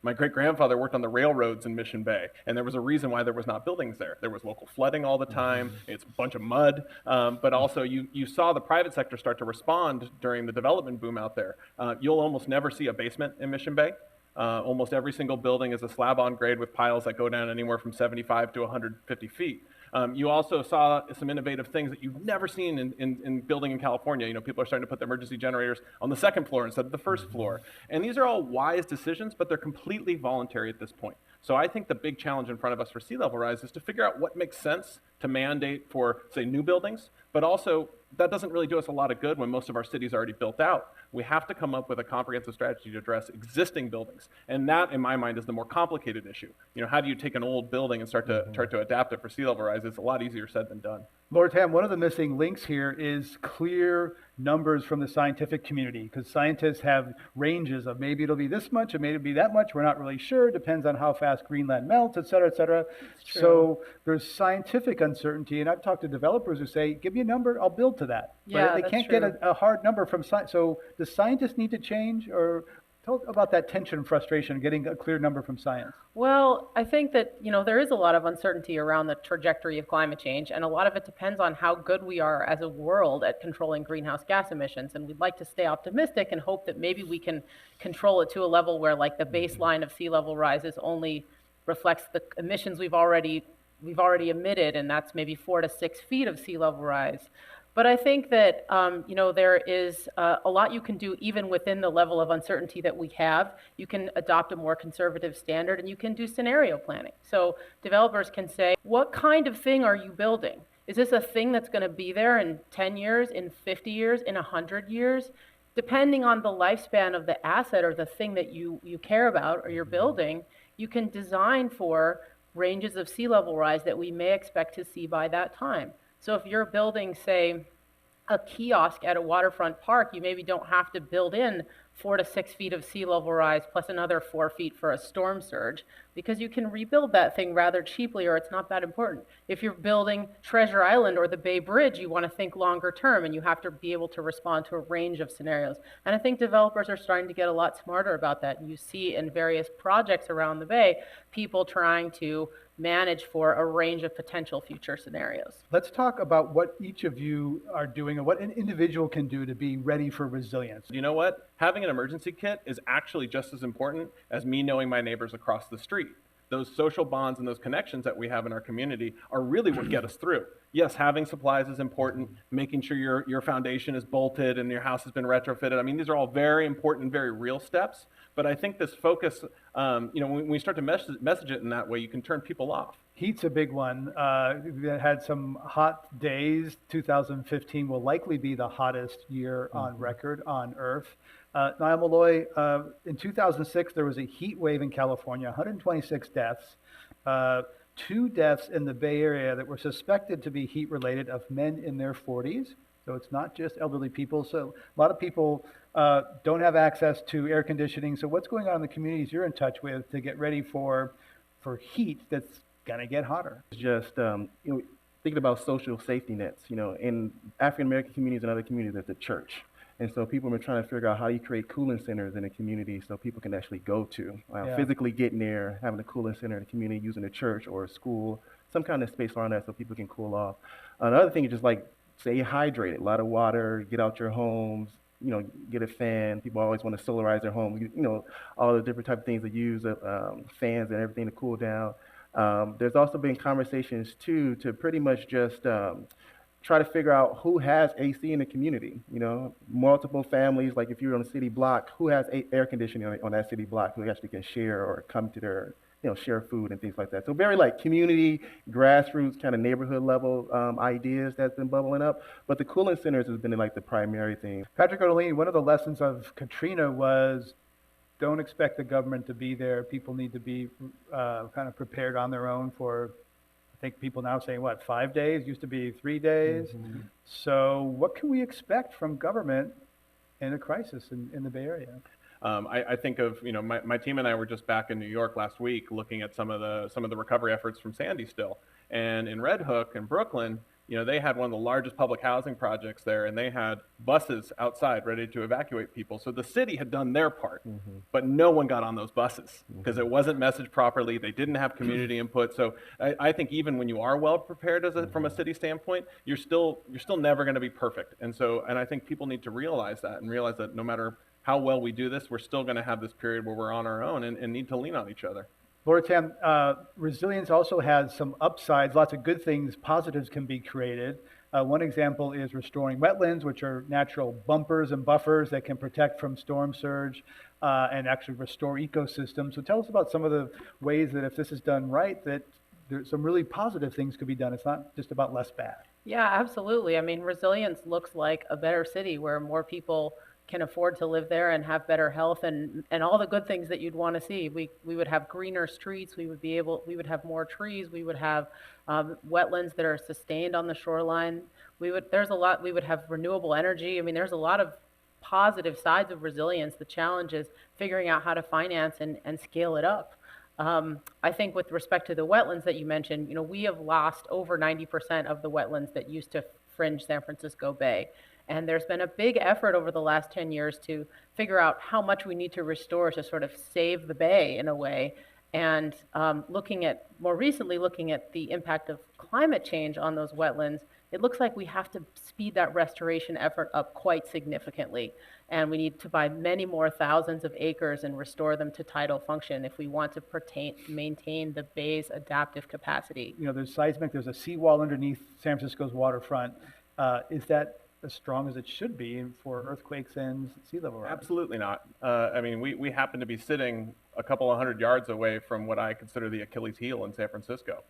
My great-grandfather worked on the railroads in Mission Bay, and there was a reason why there was not buildings there. There was local flooding all the time. It's a bunch of mud, but also you saw the private sector start to respond during the development boom out there. You'll almost never see a basement in Mission Bay. Almost every single building is a slab on grade with piles that go down anywhere from 75 to 150 feet. You also saw some innovative things that you've never seen in building in California. People are starting to put the emergency generators on the second floor instead of the first floor. And these are all wise decisions, but they're completely voluntary at this point. So I think the big challenge in front of us for sea level rise is to figure out what makes sense to mandate for, say, new buildings, but also that doesn't really do us a lot of good when most of our cities are already built out. We have to come up with a comprehensive strategy to address existing buildings. And that, in my mind, is the more complicated issue. How do you take an old building and start to adapt it for sea level rise? It's a lot easier said than done. Lord Tam, one of the missing links here is clear numbers from the scientific community, because scientists have ranges of maybe it'll be this much, or maybe it'll be that much. We're not really sure. Depends on how fast Greenland melts, et cetera, et cetera. So there's scientific uncertainty, and I've talked to developers who say, give me a number, I'll build to that. Yeah, but they can't get a hard number from science. So does scientists need to change, or tell about that tension and frustration, getting a clear number from science? Well, I think that, there is a lot of uncertainty around the trajectory of climate change, and a lot of it depends on how good we are as a world at controlling greenhouse gas emissions. And we'd like to stay optimistic and hope that maybe we can control it to a level where, like, the baseline of sea level rise only reflects the emissions we've already emitted, and that's maybe 4 to 6 feet of sea level rise. But I think that, there is a lot you can do even within the level of uncertainty that we have. You can adopt a more conservative standard, and you can do scenario planning. So developers can say, what kind of thing are you building? Is this a thing that's going to be there in 10 years, in 50 years, in 100 years? Depending on the lifespan of the asset or the thing that you care about or you're building, you can design for ranges of sea level rise that we may expect to see by that time. So if you're building, say, a kiosk at a waterfront park, you maybe don't have to build in 4 to 6 feet of sea level rise plus another 4 feet for a storm surge, because you can rebuild that thing rather cheaply, or it's not that important. If you're building Treasure Island or the Bay Bridge, you want to think longer term, and you have to be able to respond to a range of scenarios. And I think developers are starting to get a lot smarter about that. And you see in various projects around the Bay, people trying to manage for a range of potential future scenarios. Let's talk about what each of you are doing and what an individual can do to be ready for resilience. You know what? Having an emergency kit is actually just as important as me knowing my neighbors across the street. Those social bonds and those connections that we have in our community are really what get us through. Yes, having supplies is important, making sure your foundation is bolted and your house has been retrofitted. I mean, these are all very important, very real steps. But I think this focus, when we start to message it in that way, you can turn people off. Heat's a big one. We've had some hot days. 2015 will likely be the hottest year on record on Earth. Niall Malloy, in 2006, there was a heat wave in California, 126 deaths. 2 deaths in the Bay Area that were suspected to be heat related of men in their 40s. So it's not just elderly people. So a lot of people don't have access to air conditioning. So what's going on in the communities you're in touch with to get ready for heat that's going to get hotter? Just thinking about social safety nets. In African American communities and other communities, there's a church. And so people have been trying to figure out how you create cooling centers in a community so people can actually go to. Physically getting there, having a cooling center in a community, using a church or a school, some kind of space around that so people can cool off. Another thing is just like stay hydrated, a lot of water, get out your homes, get a fan. People always want to solarize their home, all the different type of things they use, fans and everything to cool down. There's also been conversations too to pretty much just try to figure out who has AC in the community. Multiple families, like if you're on a city block, who has air conditioning on that city block, who actually can share or come to their, share food and things like that. So very like community, grassroots, kind of neighborhood level ideas that's been bubbling up. But the cooling centers has been like the primary thing. Patrick O'Leary, one of the lessons of Katrina was don't expect the government to be there. People need to be kind of prepared on their own for, I think people now saying, 5 days? Used to be 3 days. So what can we expect from government in a crisis in the Bay Area? I think of, my team and I were just back in New York last week looking at some of the recovery efforts from Sandy still. And in Red Hook and Brooklyn, they had one of the largest public housing projects there, and they had buses outside ready to evacuate people. So the city had done their part, but no one got on those buses because it wasn't messaged properly. They didn't have community input. So I think even when you are well prepared from a city standpoint, you're still never going to be perfect. And I think people need to realize that no matter how well we do this, we're still going to have this period where we're on our own and need to lean on each other. Laura Tam, resilience also has some upsides, lots of good things, positives can be created. One example is restoring wetlands, which are natural bumpers and buffers that can protect from storm surge and actually restore ecosystems. So tell us about some of the ways that if this is done right, that there's some really positive things could be done. It's not just about less bad. Yeah, absolutely. I mean, resilience looks like a better city where more people can afford to live there and have better health and all the good things that you'd want to see. We would have greener streets. We would have more trees. We would have wetlands that are sustained on the shoreline. We would have renewable energy. I mean, there's a lot of positive sides of resilience. The challenge is figuring out how to finance and scale it up. I think with respect to the wetlands that you mentioned, we have lost over 90% of the wetlands that used to fringe San Francisco Bay. And there's been a big effort over the last 10 years to figure out how much we need to restore to sort of save the bay in a way. And more recently looking at the impact of climate change on those wetlands, it looks like we have to speed that restoration effort up quite significantly. And we need to buy many more thousands of acres and restore them to tidal function if we want to maintain the bay's adaptive capacity. There's seismic, there's a seawall underneath San Francisco's waterfront. Is that as strong as it should be for earthquakes and sea level rise? Absolutely not. I mean, we happen to be sitting a couple of 100 yards away from what I consider the Achilles heel in San Francisco.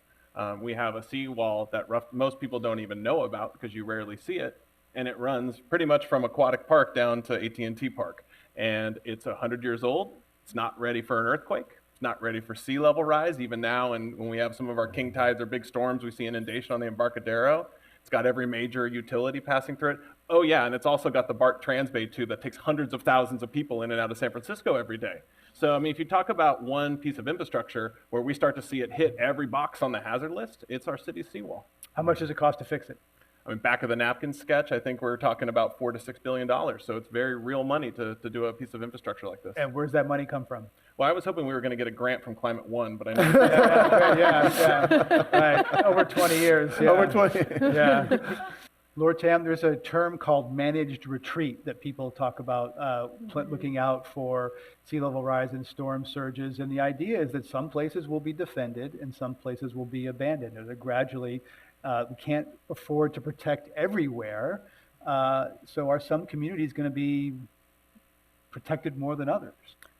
We have a seawall that most people don't even know about because you rarely see it, and it runs pretty much from Aquatic Park down to AT&T Park. And it's 100 years old. It's not ready for an earthquake. It's not ready for sea level rise. Even now, and when we have some of our king tides or big storms, we see inundation on the Embarcadero. It's got every major utility passing through it. Oh yeah, and it's also got the BART Transbay too that takes hundreds of thousands of people in and out of San Francisco every day. So I mean, if you talk about one piece of infrastructure where we start to see it hit every box on the hazard list, it's our city's seawall. How much does it cost to fix it? I mean, back of the napkin sketch, I think we're talking about $4 to $6 billion. So it's very real money to do a piece of infrastructure like this. And where's that money come from? Well, I was hoping we were going to get a grant from Climate One, but I know. yeah. Right. Over 20 years. Yeah. Over 20. Yeah. Lord Tam, there's a term called managed retreat that people talk about, looking out for sea level rise and storm surges. And the idea is that some places will be defended and some places will be abandoned. They're gradually, we can't afford to protect everywhere. So are some communities going to be protected more than others?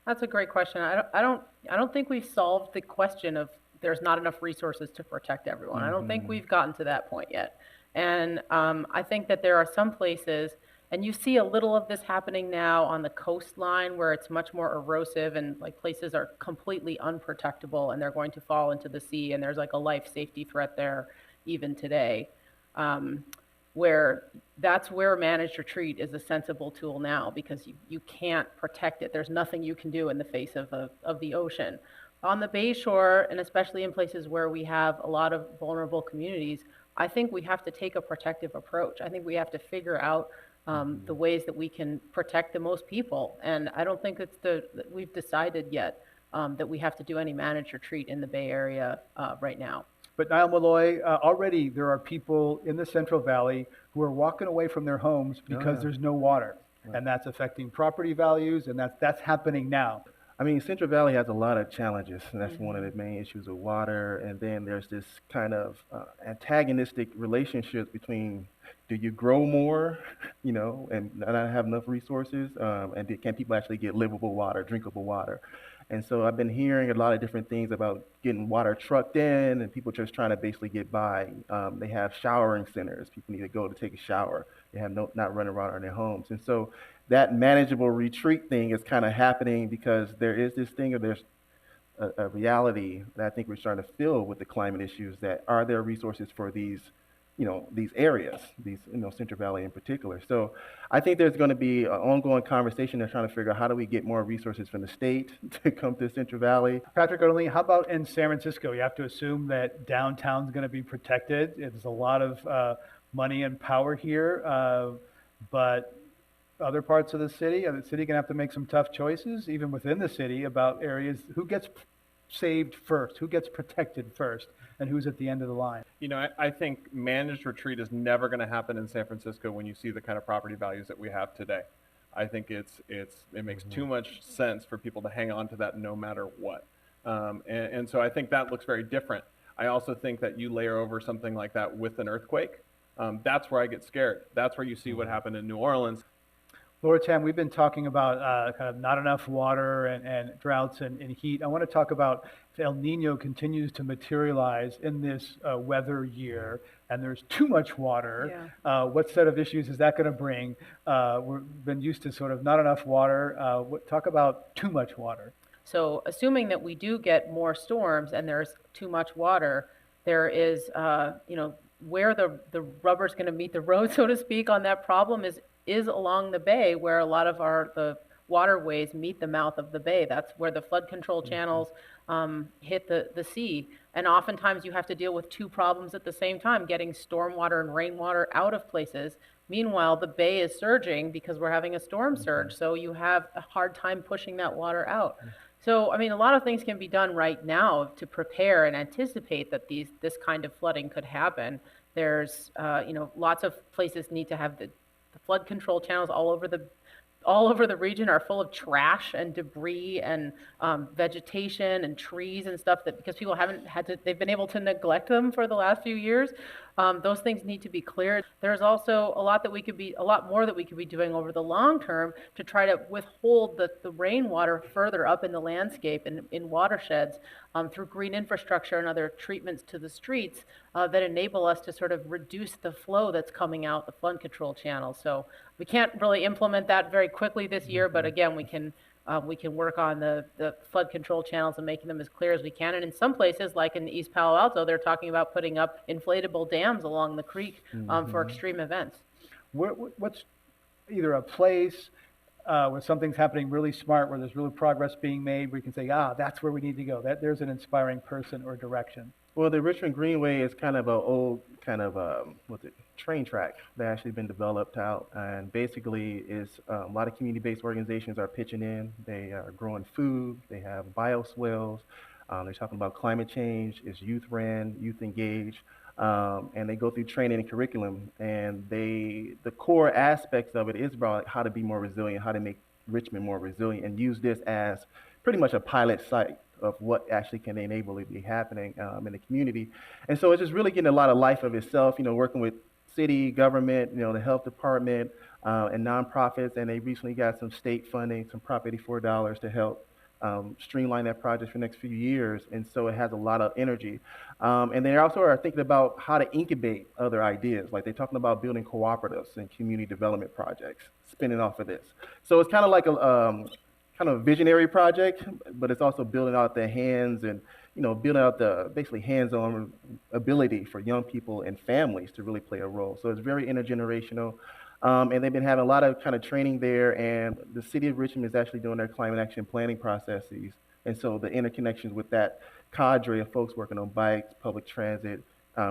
That's a great question. I don't think we've solved the question of there's not enough resources to protect everyone. I don't think we've gotten to that point yet. And I think that there are some places, and you see a little of this happening now on the coastline where it's much more erosive and like places are completely unprotectable and they're going to fall into the sea and there's like a life safety threat there even today. Where that's where managed retreat is a sensible tool now because you can't protect it. There's nothing you can do in the face of the ocean. On the bay shore, and especially in places where we have a lot of vulnerable communities, I think we have to take a protective approach. I think we have to figure out the ways that we can protect the most people. And I don't think we've decided yet that we have to do any managed retreat in the Bay Area right now. But Niall Malloy, already there are people in the Central Valley who are walking away from their homes because there's no water. Right. And that's affecting property values, and that's happening now. I mean, Central Valley has a lot of challenges, and that's one of the main issues with water. And then there's this kind of antagonistic relationship between do you grow more, and not have enough resources, and can people actually get livable water, drinkable water? And so I've been hearing a lot of different things about getting water trucked in and people just trying to basically get by. They have showering centers. People need to go to take a shower. They have not running around in their homes. And so that manageable retreat thing is kind of happening because there is this thing of there's a reality that I think we're starting to feel with the climate issues that are there resources for these areas, Central Valley in particular. So I think there's going to be an ongoing conversation. They're trying to figure out how do we get more resources from the state to come to Central Valley. Patrick O'Neill, how about in San Francisco? You have to assume that downtown's going to be protected. There's a lot of money and power here, but other parts of the city going to have to make some tough choices, even within the city, about areas, who gets saved first, who gets protected first, and who's at the end of the line. I think managed retreat is never going to happen in San Francisco when you see the kind of property values that we have today. I think it makes too much sense for people to hang on to that no matter what. And so I think that looks very different. I also think that you layer over something like that with an earthquake. That's where I get scared. That's where you see what happened in New Orleans. Laura Tam, we've been talking about kind of not enough water and droughts and heat. I want to talk about if El Nino continues to materialize in this weather year and there's too much water, what set of issues is that going to bring? We've been used to sort of not enough water. Talk about too much water. So assuming that we do get more storms and there's too much water, there is, where the rubber's going to meet the road, so to speak, on that problem is along the bay where a lot of the waterways meet the mouth of the bay. That's where the flood control channels hit the sea. And oftentimes you have to deal with two problems at the same time, getting stormwater and rainwater out of places. Meanwhile, the bay is surging because we're having a storm surge. So you have a hard time pushing that water out. So, I mean, a lot of things can be done right now to prepare and anticipate that this kind of flooding could happen. There's, lots of places need to have the flood control channels all over the region are full of trash and debris and vegetation and trees and stuff that because people they've been able to neglect them for the last few years. Those things need to be cleared. There's also a lot more that we could be doing over the long term to try to withhold the rainwater further up in the landscape and in watersheds through green infrastructure and other treatments to the streets that enable us to sort of reduce the flow that's coming out the flood control channel. So we can't really implement that very quickly this year, but again, we can work on the flood control channels and making them as clear as we can. And in some places, like in East Palo Alto, they're talking about putting up inflatable dams along the creek for extreme events. What's either a place where something's happening really smart, where there's really progress being made, where you can say, that's where we need to go. There's an inspiring person or direction. Well, the Richmond Greenway is kind of an old train track that actually been developed out, and basically is a lot of community-based organizations are pitching in. They are growing food. They have bioswales. They're talking about climate change. It's youth-ran, youth engaged, and they go through training and curriculum. And the core aspects of it is about how to be more resilient, how to make Richmond more resilient, and use this as pretty much a pilot site of what actually can enable it to be happening in the community. And so it's just really getting a lot of life of itself, working with city, government, the health department, and nonprofits. And they recently got some state funding, some Prop 84 dollars to help streamline that project for the next few years. And so it has a lot of energy. And then they also are thinking about how to incubate other ideas. Like they're talking about building cooperatives and community development projects, spinning off of this. So it's kind of like a kind of visionary project, but it's also building out the hands and, you know, building out the basically hands-on ability for young people and families to really play a role. So it's very intergenerational. And they've been having a lot of kind of training there, and the city of Richmond is actually doing their climate action planning processes. And so the interconnections with that cadre of folks working on bikes, public transit,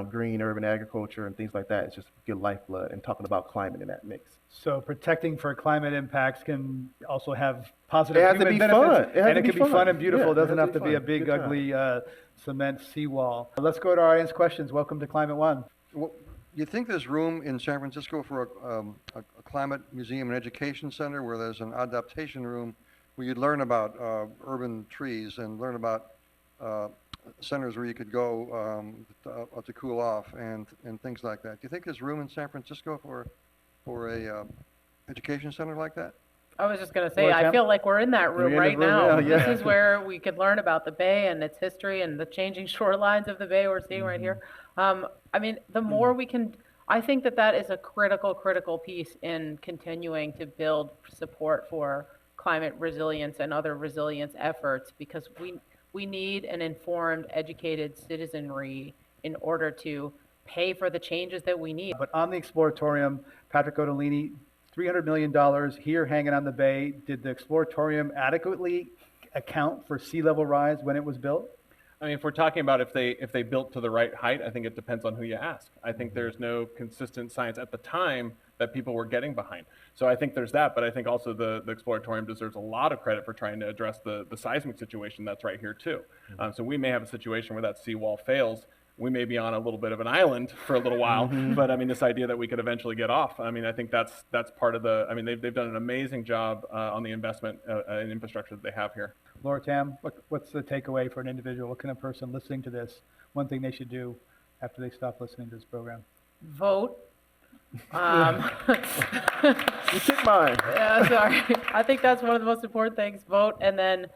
green urban agriculture, and things like that, it's just good lifeblood and talking about climate in that mix. So protecting for climate impacts can also have positive It has human to be benefits. fun. And it can be fun and beautiful. Yeah, It doesn't has have to be a big, ugly cement seawall. Let's go to our audience questions. Welcome to Climate One. Well, you think there's room in San Francisco for a climate museum and education center where there's an adaptation room where you'd learn about urban trees and learn about centers where you could go to cool off and things like that? Do you think there's room in San Francisco for a education center like that? I was just going to say, I feel like we're in that room right now. Yeah. This is where we could learn about the Bay and its history and the changing shorelines of the Bay we're seeing right here. I mean, the more we can, I think that is a critical piece in continuing to build support for climate resilience and other resilience efforts, because we need an informed, educated citizenry in order to pay for the changes that we need. But on the Exploratorium, Patrick Ottolini, $300 million here hanging on the Bay. Did the Exploratorium adequately account for sea level rise when it was built? I mean, if we're talking about if they built to the right height, I think it depends on who you ask. I think there's no consistent science at the time that people were getting behind. So I think there's that, but I think also the Exploratorium deserves a lot of credit for trying to address the seismic situation that's right here too. So we may have a situation where that seawall fails. We may be on a little bit of an island for a little while, but I mean, this idea that we could eventually get off, I mean, I think that's part of I mean, they've done an amazing job on the investment in infrastructure that they have here. Laura Tam, what's the takeaway for an individual? What can a person listening to this, one thing they should do after they stop listening to this program? Vote. You took mine. Yeah, sorry. I think that's one of the most important things. Vote, and then,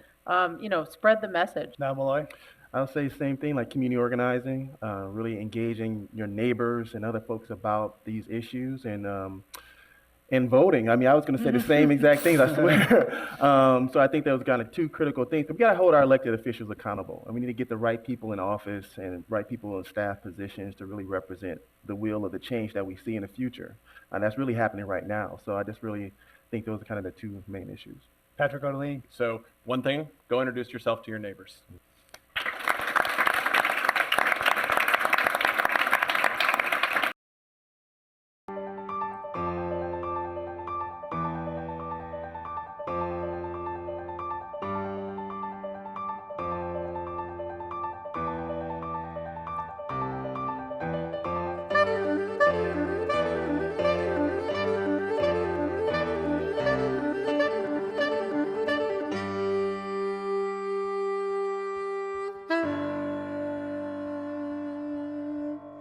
spread the message. Now, Malloy? I'll say the same thing, like community organizing, really engaging your neighbors and other folks about these issues, and voting. I mean, I was going to say the same exact things, I swear. So I think those kind of two critical things. But we got to hold our elected officials accountable, and we need to get the right people in office and right people in staff positions to really represent the will of the change that we see in the future. And that's really happening right now. So I just really think those are kind of the two main issues. Patrick Ottolini. So one thing, go introduce yourself to your neighbors.